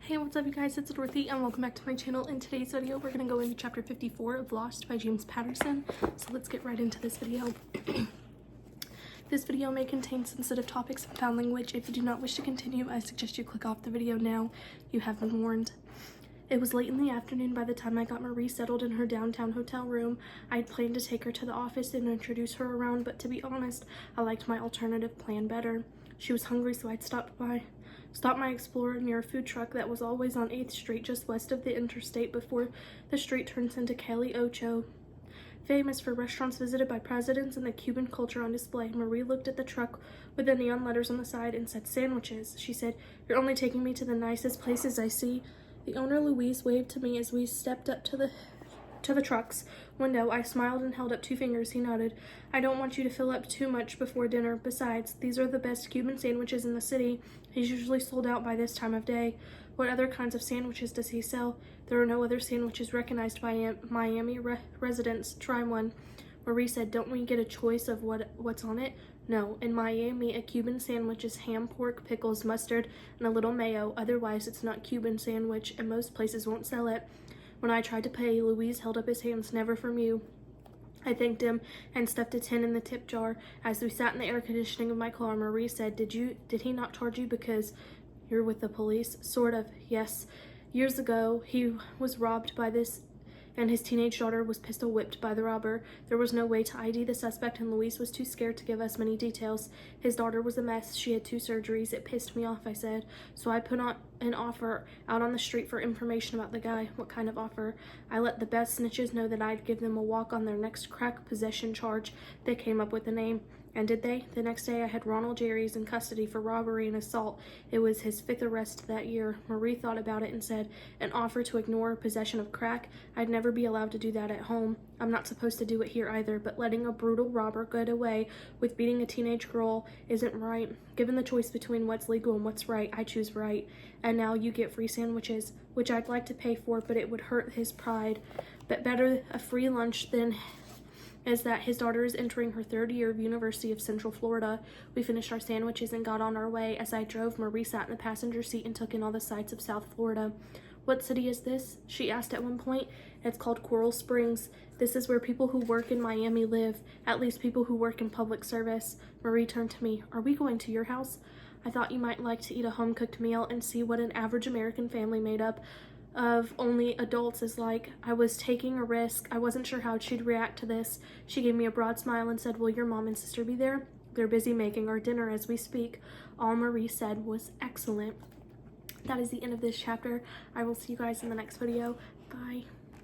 Hey, what's up you guys, it's Dorothy and welcome back to my channel. In today's video, we're going to go into chapter 54 of Lost by James Patterson. So let's get right into this video. This video may contain sensitive topics and foul language. If you do not wish to continue, I suggest you click off the video now. You have been warned. It was late in the afternoon by the time I got Marie settled in her downtown hotel room. I had planned to take her to the office and introduce her around, but to be honest, I liked my alternative plan better. She was hungry, so I'd stopped my Explorer near a food truck that was always on 8th Street, just west of the interstate before the street turns into Calle Ocho. Famous for restaurants visited by presidents and the Cuban culture on display, Marie looked at the truck with the neon letters on the side and said, "Sandwiches." She said, "You're only taking me to the nicest places I see." The owner, Louise, waved to me as we stepped up to the truck's window. I smiled and held up 2 fingers. He nodded. "I don't want you to fill up too much before dinner. Besides, these are the best Cuban sandwiches in the city. He's usually sold out by this time of day." "What other kinds of sandwiches does he sell?" "There are no other sandwiches recognized by Miami residents. Try one." Marie said, "Don't we get a choice of what's on it?" "No. In Miami, a Cuban sandwich is ham, pork, pickles, mustard, and a little mayo. Otherwise, it's not Cuban sandwich, and most places won't sell it." When I tried to pay, Louise held up his hands. "Never from you." I thanked him and stuffed a 10 in the tip jar. As we sat in the air conditioning of my car, Marie said, Did he not charge you because you're with the police?" "Sort of, yes. Years ago, he was robbed by this, and his teenage daughter was pistol whipped by the robber. There was no way to ID the suspect, and Louise was too scared to give us many details. His daughter was a mess. She had 2 surgeries. It pissed me off," I said. "So I put on an offer out on the street for information about the guy." "What kind of offer?" "I let the best snitches know that I'd give them a walk on their next crack possession charge." They came up with a name. "And did they?" "The next day I had Ronald Jerry's in custody for robbery and assault. It was his 5th arrest that year." Marie thought about it and said, "An offer to ignore possession of crack? I'd never be allowed to do that at home. I'm not supposed to do it here either, but letting a brutal robber get away with beating a teenage girl isn't right. Given the choice between what's legal and what's right, I choose right. And now you get free sandwiches," which I'd like to pay for, but it would hurt his pride. But better a free lunch than is that his daughter is entering her 3rd year of University of Central Florida. We finished our sandwiches and got on our way. As I drove, Marie sat in the passenger seat and took in all the sights of South Florida. "What city is this?" she asked at one point. "It's called Coral Springs. This is where people who work in Miami live, at least people who work in public service." Marie turned to me. "Are we going to your house?" "I thought you might like to eat a home-cooked meal and see what an average American family made up of only adults is like." I was taking a risk. I wasn't sure how she'd react to this. She gave me a broad smile and said, "Will your mom and sister be there?" "They're busy making our dinner as we speak." All Marie said was excellent. That is the end of this chapter. I will see you guys in the next video. Bye.